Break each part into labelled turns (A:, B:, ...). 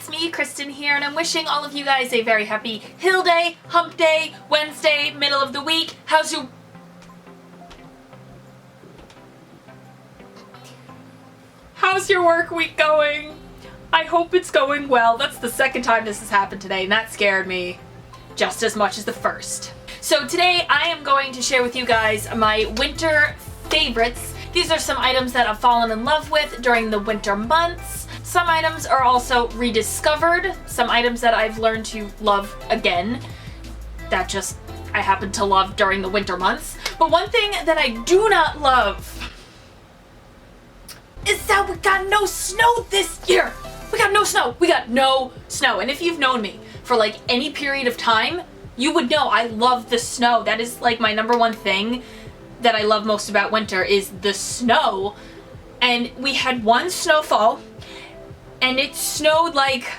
A: it's me, Kristen here, and I'm wishing all of you guys a very happy Hill Day, Hump Day, Wednesday, middle of the week. How's your work week going? I hope it's going well. That's the second time this has happened today, and that scared me just as much as the first. So today I am going to share with you guys my winter favorites. These are some items that I've fallen in love with during the winter months. Some items are also rediscovered. Some items that I've learned to love again. That just I happen to love during the winter months. But one thing that I do not love is that we got no snow this year. We got no snow. We got no snow. And if you've known me for like any period of time, you would know I love the snow. That is like my number one thing that I love most about winter is the snow. And we had one snowfall and it snowed like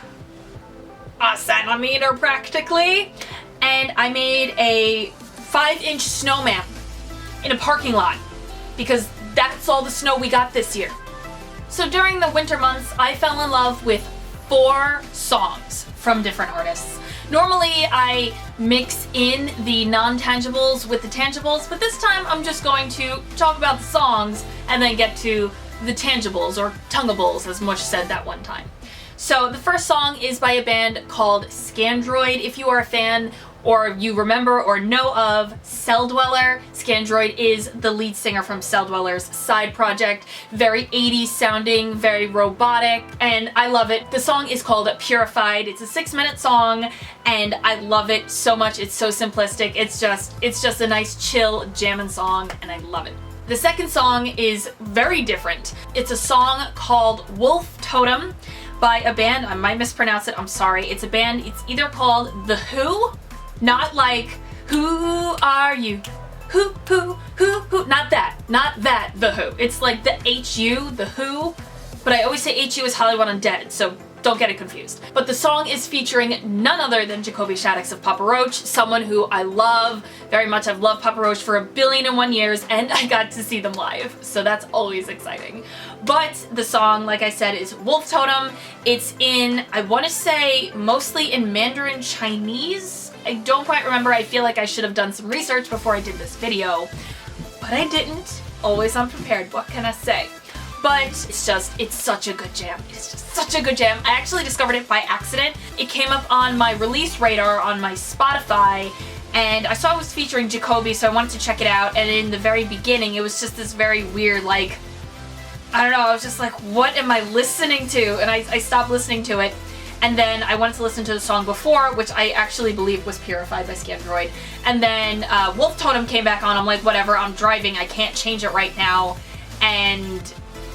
A: a centimeter practically. And I made a 5-inch snowman in a parking lot because that's all the snow we got this year. So during the winter months, I fell in love with 4 songs from different artists. Normally, I mix in the non-tangibles with the tangibles, but this time I'm just going to talk about the songs and then get to the tangibles, or tongables, as Mush said that one time. So the first song is by a band called Scandroid. If you are a fan or you remember or know of Cell Dweller, Scandroid is the lead singer from Cell Dweller's side project. Very 80s sounding, very robotic, and I love it. The song is called Purified. It's a 6-minute song, and I love it so much. It's so simplistic. It's just a nice chill jamming song, and I love it. The second song is very different. It's a song called Wolf Totem by a band, I might mispronounce it, I'm sorry. It's a band, it's either called The Who, not like, who are you? Who, not that, The Who. It's like the H-U, The Who, but I always say H-U is Hollywood Undead, so don't get it confused. But the song is featuring none other than Jacoby Shaddix of Papa Roach, someone who I love very much. I've loved Papa Roach for 1,000,000,001 years, and I got to see them live, so that's always exciting. But the song, like I said, is Wolf Totem. It's in, I want to say, mostly in Mandarin Chinese. I don't quite remember. I feel like I should have done some research before I did this video, but I didn't. Always unprepared, what can I say? But it's such a good jam. It's just such a good jam. I actually discovered it by accident. It came up on my release radar on my Spotify, and I saw it was featuring Jacoby, so I wanted to check it out. And in the very beginning, it was just this very weird, like, I don't know, I was just like, what am I listening to? And I stopped listening to it. And then I wanted to listen to the song before, which I actually believe was Purified by Scandroid. And then Wolf Totem came back on. I'm like, whatever, I'm driving, I can't change it right now. And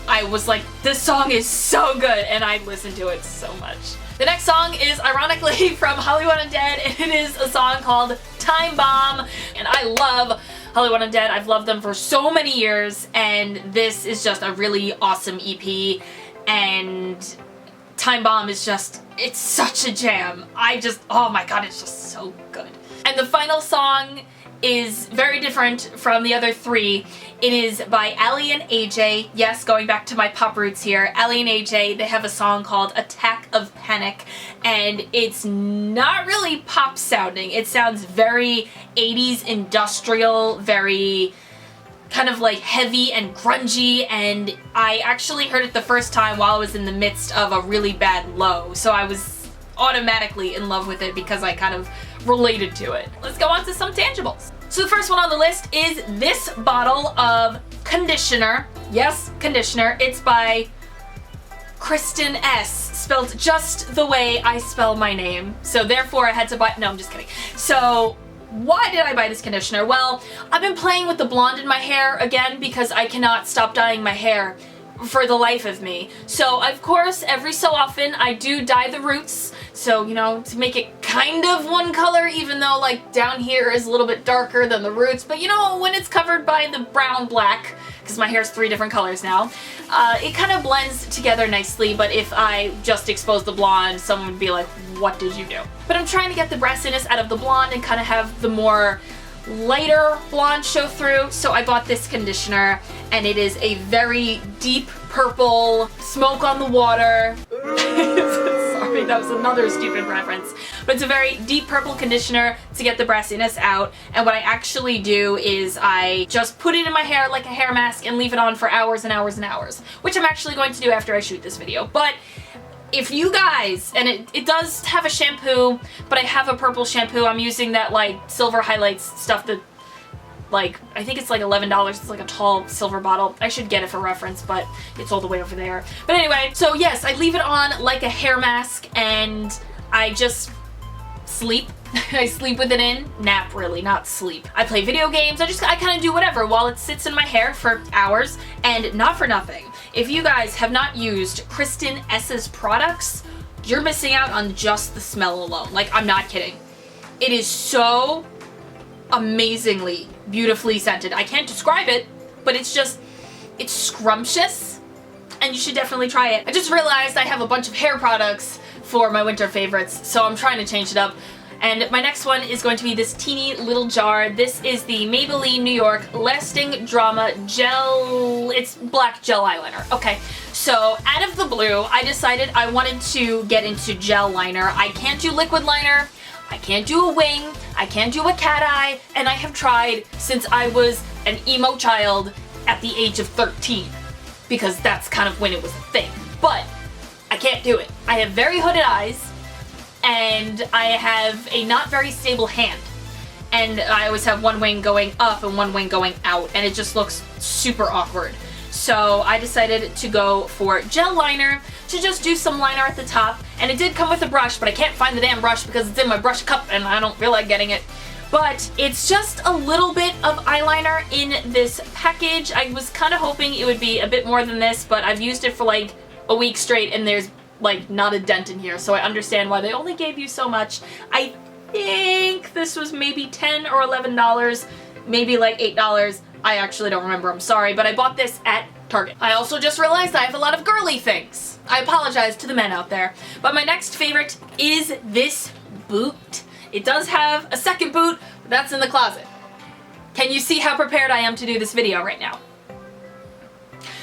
A: I was like, this song is so good, and I listened to it so much. The next song is ironically from Hollywood Undead, and it is a song called Time Bomb. And I love Hollywood Undead. I've loved them for so many years, and this is just a really awesome EP. And Time Bomb is just, it's such a jam. Oh my god, it's just so good. And the final song is very different from the other 3. It is by Ali and AJ. Yes, going back to my pop roots here. Ali and AJ, they have a song called Attack of Panic, and it's not really pop sounding. It sounds very 80s industrial, very kind of like heavy and grungy, and I actually heard it the first time while I was in the midst of a really bad low, so I was automatically in love with it because I kind of related to it. Let's go on to some tangibles. So the first one on the list is this bottle of conditioner. Yes, conditioner. It's by Kristen S, spelled just the way I spell my name. So therefore I had to buy, no, I'm just kidding. So why did I buy this conditioner? Well, I've been playing with the blonde in my hair again because I cannot stop dyeing my hair for the life of me. So of course, every so often I do dye the roots. So, you know, to make it kind of one color, even though like down here is a little bit darker than the roots. But you know, when it's covered by the brown black, because my hair's 3 different colors now, it kind of blends together nicely. But if I just expose the blonde, someone would be like, what did you do? But I'm trying to get the brassiness out of the blonde and kind of have the more lighter blonde show through. So I bought this conditioner, and it is a very deep purple, smoke on the water. Sorry. me. That was another stupid reference. But it's a very deep purple conditioner to get the brassiness out. And what I actually do is I just put it in my hair like a hair mask and leave it on for hours and hours and hours, which I'm actually going to do after I shoot this video. But if you guys, and it does have a shampoo, but I have a purple shampoo. I'm using that like silver highlights stuff that, like, I think it's like $11. It's like a tall silver bottle. I should get it for reference, but it's all the way over there. But anyway, so yes, I leave it on like a hair mask and I just sleep. I sleep with it in. Nap, really, not sleep. I play video games. I kind of do whatever while it sits in my hair for hours. And not for nothing, if you guys have not used Kristen S's products, you're missing out on just the smell alone. Like, I'm not kidding. It is so amazingly beautifully scented. I can't describe it, but it's scrumptious, and you should definitely try it. I just realized I have a bunch of hair products for my winter favorites, so I'm trying to change it up. And my next one is going to be this teeny little jar. This is the Maybelline New York Lasting Drama Gel. It's black gel eyeliner. Okay, so out of the blue, I decided I wanted to get into gel liner. I can't do liquid liner. I can't do a wing. I can't do a cat eye. And I have tried since I was an emo child at the age of 13, because that's kind of when it was a thing. But I can't do it. I have very hooded eyes, and I have a not very stable hand. And I always have one wing going up and one wing going out, and it just looks super awkward. So I decided to go for gel liner, to just do some liner at the top. And it did come with a brush, but I can't find the damn brush because it's in my brush cup and I don't feel like getting it. But it's just a little bit of eyeliner in this package. I was kind of hoping it would be a bit more than this, but I've used it for like a week straight and there's like not a dent in here, so I understand why they only gave you so much. I think this was maybe $10 or $11, maybe like $8. I actually don't remember, I'm sorry, but I bought this at Target. I also just realized I have a lot of girly things. I apologize to the men out there. But my next favorite is this boot. It does have a second boot, but that's in the closet. Can you see how prepared I am to do this video right now?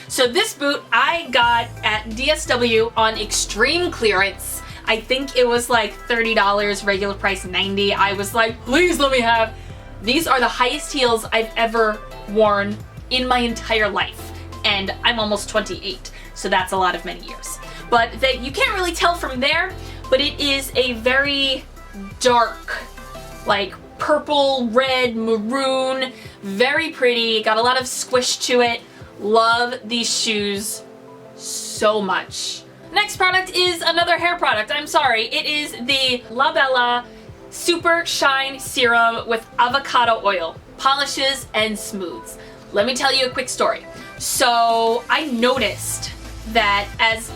A: So this boot I got at DSW on extreme clearance. I think it was like $30, regular price $90. I was like, please let me have. These are the highest heels I've ever worn in my entire life. And I'm almost 28, so that's a lot of many years. But you can't really tell from there, but it is a very dark, like purple, red, maroon, very pretty, got a lot of squish to it. Love these shoes so much. Next product is another hair product. I'm sorry. It is the La Bella Super Shine Serum with avocado oil. Polishes and smooths. Let me tell you a quick story. So I noticed that as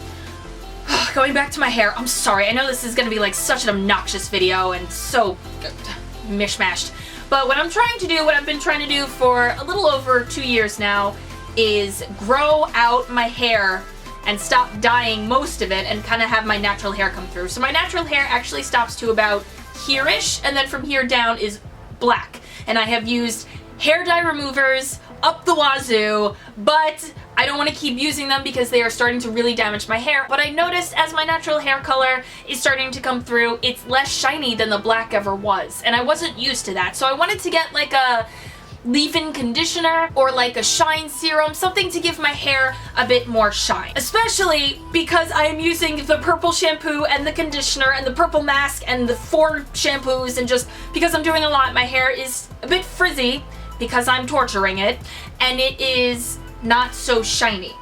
A: going back to my hair, I'm sorry, I know this is gonna be like such an obnoxious video and so mishmashed, but what I'm trying to do, what I've been trying to do for a little over 2 years now, is grow out my hair and stop dyeing most of it and kind of have my natural hair come through. So my natural hair actually stops to about here-ish, and then from here down is black. And I have used hair dye removers up the wazoo, but I don't want to keep using them because they are starting to really damage my hair. But I noticed as my natural hair color is starting to come through, it's less shiny than the black ever was. And I wasn't used to that. So I wanted to get like a leave-in conditioner or like a shine serum, something to give my hair a bit more shine. Especially because I am using the purple shampoo and the conditioner and the purple mask and the 4 shampoos, and just because I'm doing a lot, my hair is a bit frizzy because I'm torturing it, and it is not so shiny.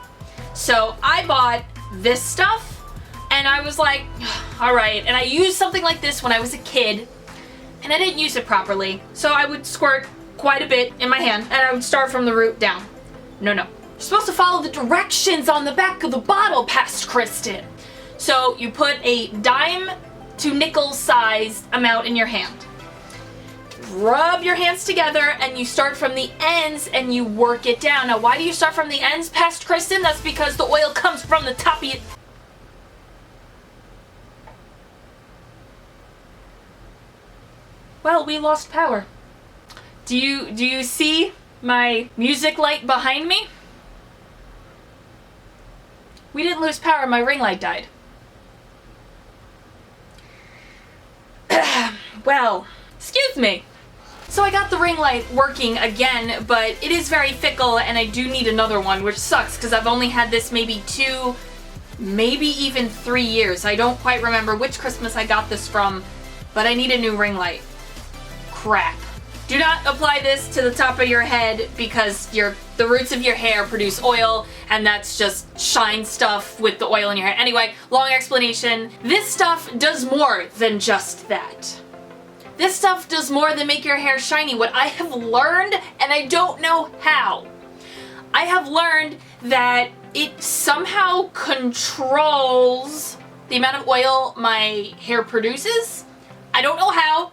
A: So I bought this stuff and I was like, all right, and I used something like this when I was a kid and I didn't use it properly. So I would squirt quite a bit in my hand and I would start from the root down. No. You're supposed to follow the directions on the back of the bottle, past Kristen. So you put a dime to nickel sized amount in your hand. Rub your hands together and you start from the ends and you work it down. Now, why do you start from the ends, past Kristen? That's because the oil comes from the top of it. Well, we lost power. Do you see my music light behind me? We didn't lose power, my ring light died. well, excuse me. So I got the ring light working again, but it is very fickle and I do need another one, which sucks because I've only had this maybe 2, maybe even 3 years. I don't quite remember which Christmas I got this from, but I need a new ring light. Crap. Do not apply this to the top of your head because the roots of your hair produce oil, and that's just shine stuff with the oil in your hair. Anyway, long explanation. This stuff does more than just that. This stuff does more than make your hair shiny. What I have learned, and I don't know how, I have learned that it somehow controls the amount of oil my hair produces. I don't know how.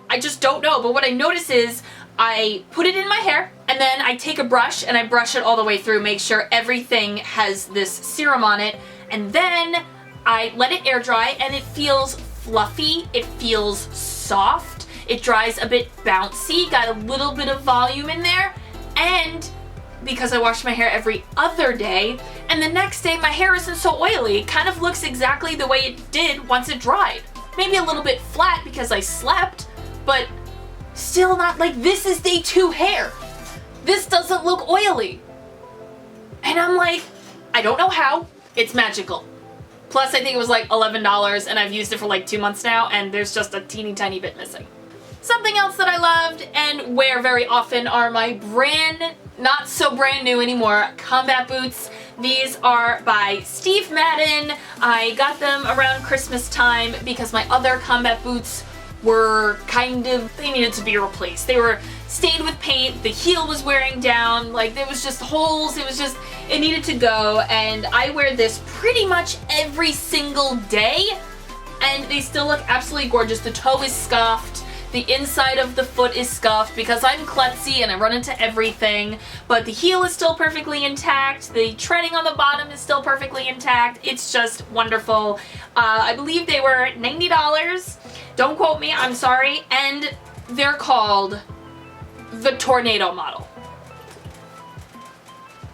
A: I just don't know, but what I notice is I put it in my hair and then I take a brush and I brush it all the way through, make sure everything has this serum on it, and then I let it air dry and it feels fluffy, it feels soft, it dries a bit bouncy, got a little bit of volume in there, and because I wash my hair every other day, and the next day my hair isn't so oily, it kind of looks exactly the way it did once it dried. Maybe a little bit flat because I slept, but still not like this is day 2 hair. This doesn't look oily. And I'm like, I don't know how. It's magical. Plus I think it was like $11 and I've used it for like 2 months now and there's just a teeny tiny bit missing. Something else that I loved and wear very often are my not so brand new anymore, combat boots. These are by Steve Madden. I got them around Christmas time because my other combat boots were they needed to be replaced. They were stained with paint, the heel was wearing down, like there was just holes, it needed to go, and I wear this pretty much every single day and they still look absolutely gorgeous. The toe is scuffed. The inside of the foot is scuffed because I'm klutzy and I run into everything, but the heel is still perfectly intact. The treading on the bottom is still perfectly intact. It's just wonderful. I believe they were $90. Don't quote me, I'm sorry. And they're called the Tornado model.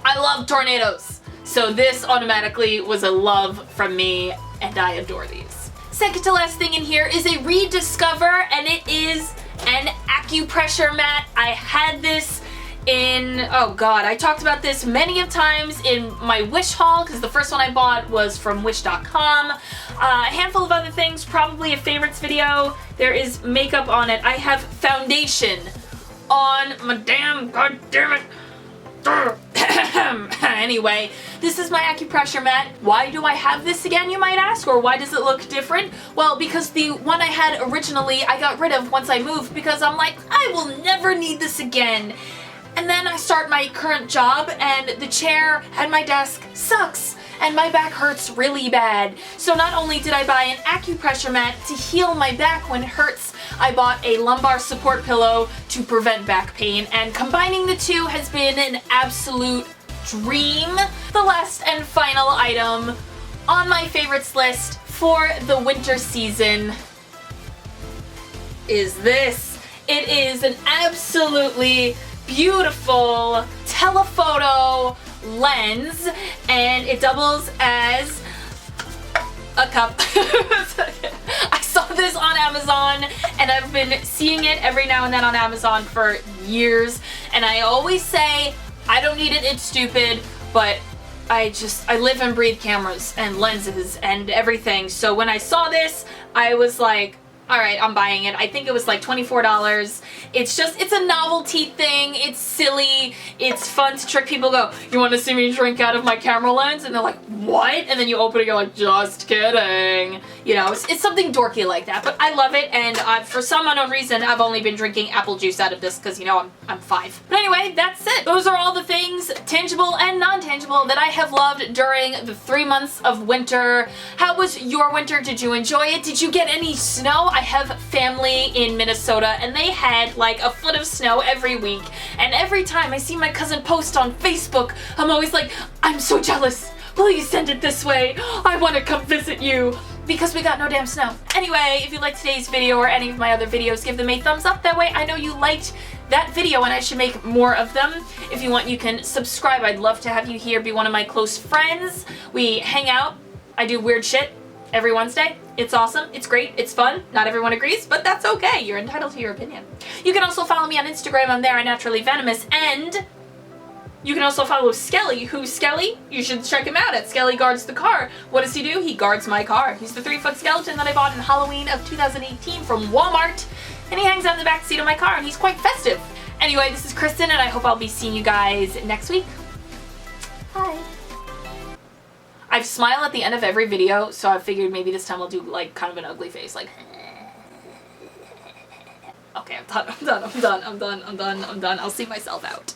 A: I love tornadoes. So this automatically was a love from me and I adore these. Second to last thing in here is a rediscover, and it is an acupressure mat. I had this in, oh god, I talked about this many of times in my Wish haul because the first one I bought was from wish.com. A handful of other things, probably a favorites video. There is makeup on it. I have foundation on my god damn it. Anyway, this is my acupressure mat. Why do I have this again, you might ask? Or why does it look different? Well, because the one I had originally, I got rid of once I moved because I'm like, I will never need this again. And then I start my current job and the chair at my desk sucks and my back hurts really bad. So not only did I buy an acupressure mat to heal my back when it hurts, I bought a lumbar support pillow to prevent back pain, and combining the two has been an absolute dream. The last and final item on my favorites list for the winter season is this. It is an absolutely beautiful telephoto lens and it doubles as a cup. I saw this on Amazon and I've been seeing it every now and then on Amazon for years, and I always say I don't need it, it's stupid, but I live and breathe cameras and lenses and everything. So when I saw this, I was like, alright, I'm buying it. I think it was like $24. It's a novelty thing. It's silly. It's fun to trick people. Go, you want to see me drink out of my camera lens? And they're like, what? And then you open it and you're like, just kidding. You know, it's something dorky like that. But I love it, and for some unknown reason, I've only been drinking apple juice out of this because, you know, I'm 5. But anyway, that's it. Those are all the things, tangible and non-tangible, that I have loved during the 3 months of winter. How was your winter? Did you enjoy it? Did you get any snow? I have family in Minnesota and they had like a foot of snow every week, and every time I see my cousin post on Facebook, I'm always like, I'm so jealous. Please send it this way. I want to come visit you. Because we got no damn snow. Anyway, if you liked today's video or any of my other videos, give them a thumbs up. That way I know you liked that video and I should make more of them. If you want, you can subscribe. I'd love to have you here, be one of my close friends. We hang out. I do weird shit every Wednesday. It's awesome, it's great, it's fun. Not everyone agrees, but that's okay. You're entitled to your opinion. You can also follow me on Instagram. I'm there at NaturallyVenomous, and you can also follow Skelly. Who's Skelly? You should check him out at Skelly Guards the Car. What does he do? He guards my car. He's the 3-foot skeleton that I bought in Halloween of 2018 from Walmart, and he hangs out in the back seat of my car, and he's quite festive. Anyway, this is Kristen, and I hope I'll be seeing you guys next week. Bye. I smile at the end of every video, so I figured maybe this time I'll do like kind of an ugly face, like. Okay, I'm done. I'll see myself out.